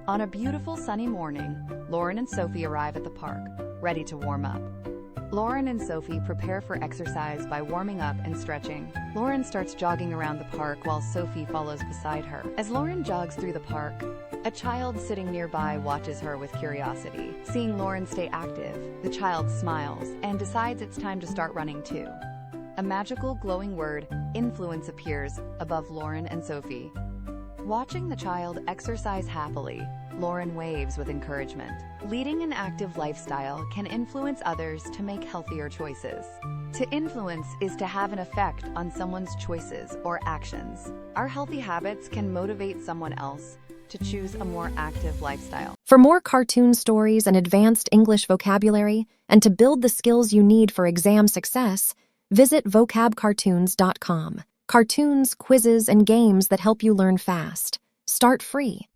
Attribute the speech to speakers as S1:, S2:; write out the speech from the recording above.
S1: On a beautiful sunny morning, Lauren and Sophie arrive at the park, ready to warm up. Lauren and Sophie prepare for exercise by warming up and stretching. Lauren starts jogging around the park while Sophie follows beside her. As Lauren jogs through the park, a child sitting nearby watches her with curiosity. Seeing Lauren stay active, the child smiles and decides it's time to start running too. A magical glowing word, influence, appears above Lauren and Sophie. Watching the child exercise happily, Lauren waves with encouragement. Leading an active lifestyle can influence others to make healthier choices. To influence is to have an effect on someone's choices or actions. Our healthy habits can motivate someone else to choose a more active lifestyle.
S2: For more cartoon stories and advanced English vocabulary, and to build the skills you need for exam success, visit vocabcartoons.com. Cartoons, quizzes, and games that help you learn fast. Start free.